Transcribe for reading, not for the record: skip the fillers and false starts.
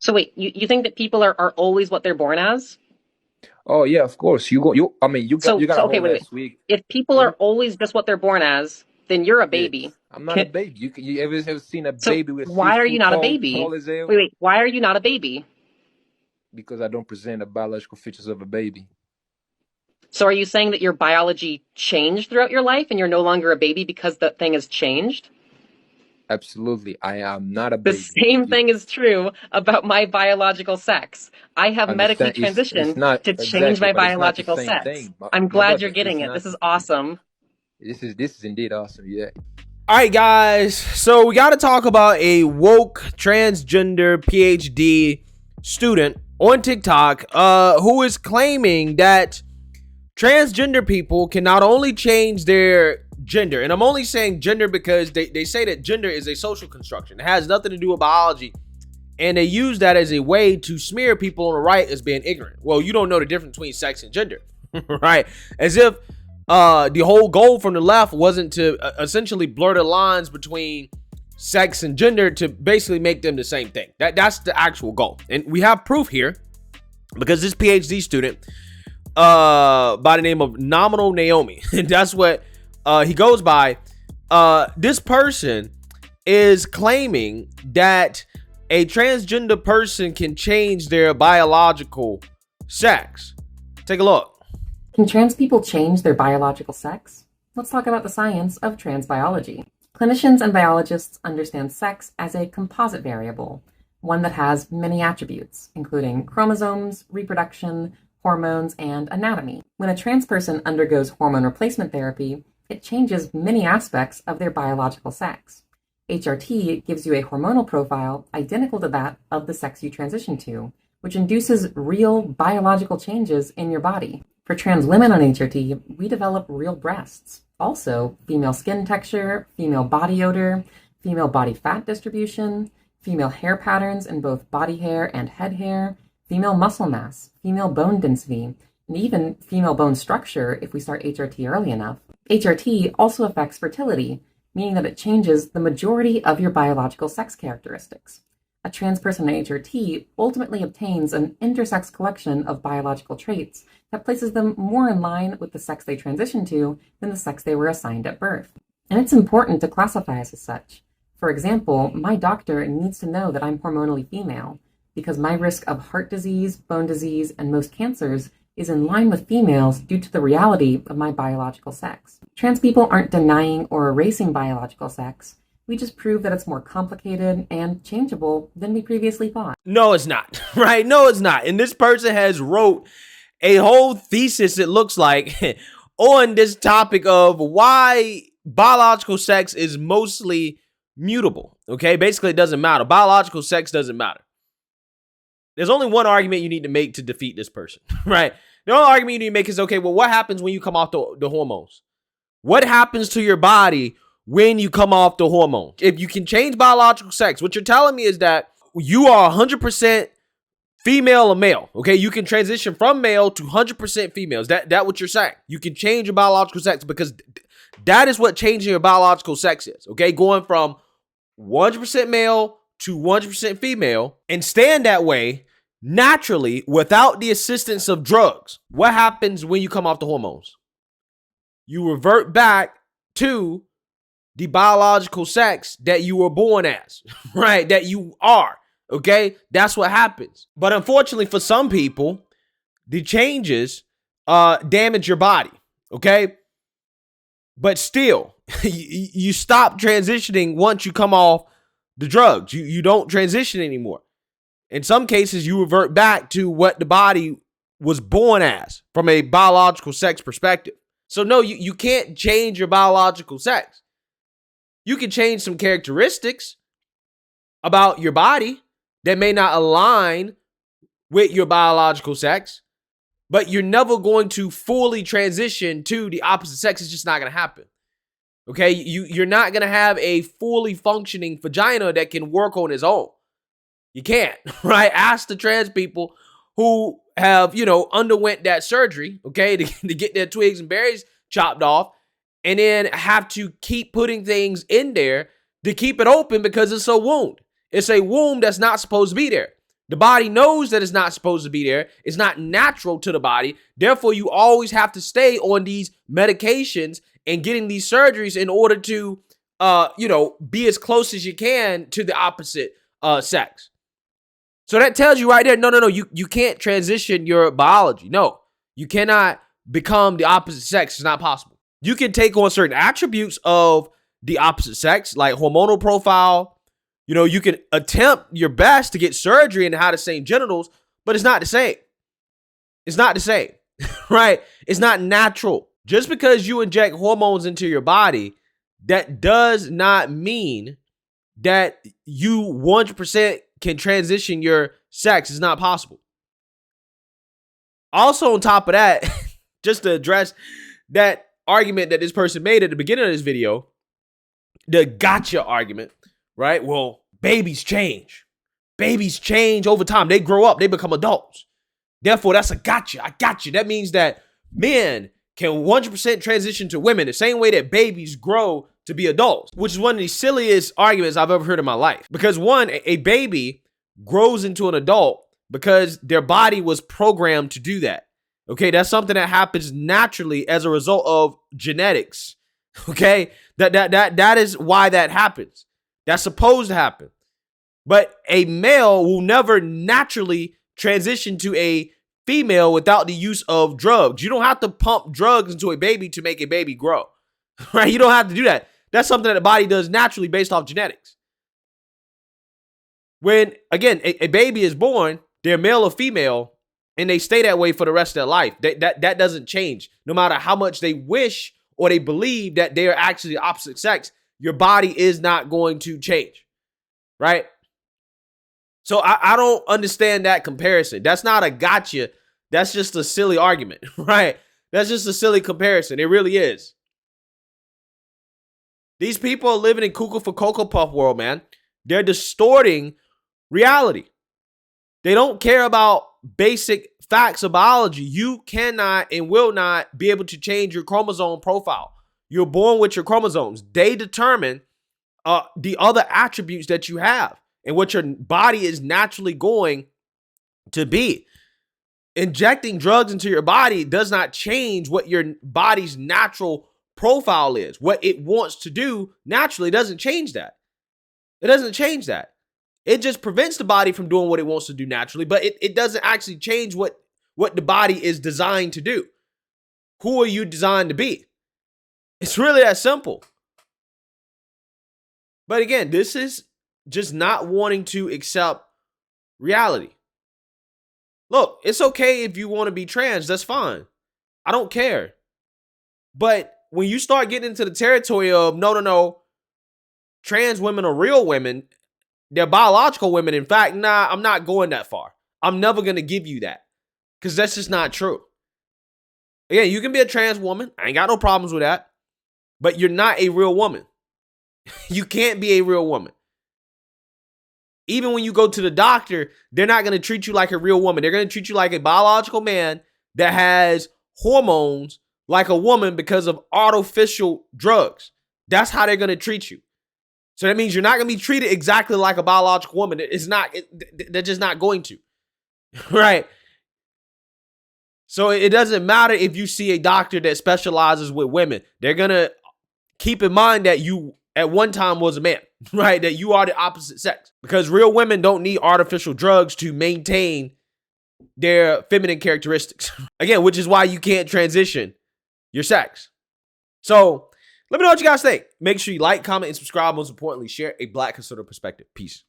So wait, you think that people are always what they're born as? Oh yeah, of course. I mean, you got So a okay, whole wait. last week. If people Let me. are always just what they're born as, then you're a Yeah, baby. I'm not a baby. You ever seen a So baby with why six are you foot not a tall baby? as hell? Wait, why are you not a baby? Because I don't present the biological features of a baby. So are you saying that your biology changed throughout your life and you're no longer a baby because that thing has changed? Absolutely, I am not a The baby. same You thing is true about my biological sex. I have medically understand? It's transitioned not to change exactly, my but it's not the biological same sex. thing, I'm my glad you're brother. getting It's it. not. This is awesome. This is indeed awesome. Yeah. All right, guys. So we got to talk about a woke transgender PhD student on TikTok who is claiming that transgender people can not only change their gender, and I'm only saying gender because they say that gender is a social construction. It has nothing to do with biology. And they use that as a way to smear people on the right as being ignorant. Well, you don't know the difference between sex and gender, right? As if the whole goal from the left wasn't to essentially blur the lines between sex and gender to basically make them the same thing. That's the actual goal. And we have proof here because this PhD student by the name of Nominal Naomi, and that's what he goes by. This person is claiming that a transgender person can change their biological sex. Take a look. Can trans people change their biological sex? Let's talk about the science of trans biology. Clinicians and biologists understand sex as a composite variable, one that has many attributes, including chromosomes, reproduction, hormones, and anatomy. When a trans person undergoes hormone replacement therapy, it changes many aspects of their biological sex. HRT gives you a hormonal profile identical to that of the sex you transition to, which induces real biological changes in your body. For trans women on HRT, we develop real breasts. Also, female skin texture, female body odor, female body fat distribution, female hair patterns in both body hair and head hair, female muscle mass, female bone density, and even female bone structure if we start HRT early enough. HRT also affects fertility, meaning that it changes the majority of your biological sex characteristics. A trans person in HRT ultimately obtains an intersex collection of biological traits that places them more in line with the sex they transition to than the sex they were assigned at birth. And it's important to classify us as such. For example, my doctor needs to know that I'm hormonally female because my risk of heart disease, bone disease, and most cancers is in line with females due to the reality of my biological sex. Trans people aren't denying or erasing biological sex. We just prove that it's more complicated and changeable than we previously thought. No, it's not. Right? No, it's not. And this person has wrote a whole thesis, it looks like, on this topic of why biological sex is mostly mutable. Okay? Basically, it doesn't matter. Biological sex doesn't matter. There's only one argument you need to make to defeat this person, right? The only argument you need to make is, okay, well, what happens when you come off the hormones? What happens to your body when you come off the hormones? If you can change biological sex, what you're telling me is that you are 100% female or male, okay? You can transition from male to 100% females. That what you're saying. You can change your biological sex because that is what changing your biological sex is, okay? Going from 100% male to 100% female and staying that way naturally without the assistance of drugs. What happens when you come off the hormones? You revert back to the biological sex that you were born as, right? That you are, okay? That's what happens. But unfortunately for some people, the changes damage your body, okay? But still, you stop transitioning once you come off the drugs. You don't transition anymore. In some cases, you revert back to what the body was born as from a biological sex perspective. So no, you can't change your biological sex. You can change some characteristics about your body that may not align with your biological sex, but you're never going to fully transition to the opposite sex. It's just not going to happen. Okay, you're not going to have a fully functioning vagina that can work on its own. You can't, right? Ask the trans people who have, underwent that surgery, okay, to get their twigs and berries chopped off, and then have to keep putting things in there to keep it open because it's a wound. It's a wound that's not supposed to be there. The body knows that it's not supposed to be there. It's not natural to the body. Therefore, you always have to stay on these medications and getting these surgeries in order to, be as close as you can to the opposite sex. So that tells you right there, no, you can't transition your biology. No, you cannot become the opposite sex. It's not possible. You can take on certain attributes of the opposite sex, like hormonal profile. You can attempt your best to get surgery and have the same genitals, but it's not the same. It's not the same, right? It's not natural. Just because you inject hormones into your body, that does not mean that you 100% can transition your sex. It's not possible. Also, on top of that, just to address that argument that this person made at the beginning of this video, the gotcha argument, right? Well, babies change. Babies change over time. They grow up. They become adults. Therefore, that's a gotcha. I got you. That means that men can 100% transition to women the same way that babies grow to be adults, which is one of the silliest arguments I've ever heard in my life. Because one, a baby grows into an adult because their body was programmed to do that. Okay, that's something that happens naturally as a result of genetics. Okay, that is why that happens. That's supposed to happen. But a male will never naturally transition to a female without the use of drugs. You don't have to pump drugs into a baby to make a baby grow, right? You don't have to do that. That's something that the body does naturally based off genetics. When, again, a baby is born, they're male or female, and they stay that way for the rest of their life. That doesn't change. No matter how much they wish or they believe that they are actually the opposite sex, your body is not going to change, right? So I don't understand that comparison. That's not a gotcha. That's just a silly argument, right? That's just a silly comparison. It really is. These people are living in cuckoo for Cocoa Puff world, man. They're distorting reality. They don't care about basic facts of biology. You cannot and will not be able to change your chromosome profile. You're born with your chromosomes. They determine the other attributes that you have and what your body is naturally going to be. Injecting drugs into your body does not change what your body's natural profile is. What it wants to do naturally doesn't change that. It doesn't change that. It just prevents the body from doing what it wants to do naturally, but it doesn't actually change what the body is designed to do. Who are you designed to be? It's really that simple. But again, this is just not wanting to accept reality. Look, it's okay if you want to be trans. That's fine. I don't care. But when you start getting into the territory of, no, trans women are real women, they're biological women. In fact, nah, I'm not going that far. I'm never going to give you that because that's just not true. Again, you can be a trans woman. I ain't got no problems with that. But you're not a real woman. You can't be a real woman. Even when you go to the doctor, they're not going to treat you like a real woman. They're going to treat you like a biological man that has hormones like a woman because of artificial drugs. That's how they're going to treat you. So that means you're not going to be treated exactly like a biological woman. They're just not going to. Right? So it doesn't matter if you see a doctor that specializes with women. They're going to keep in mind that you at one time was a man, right? That you are the opposite sex. Because real women don't need artificial drugs to maintain their feminine characteristics. Again, which is why you can't transition your sex. So let me know what you guys think. Make sure you like, comment, and subscribe. Most importantly, share a Black conservative perspective. Peace.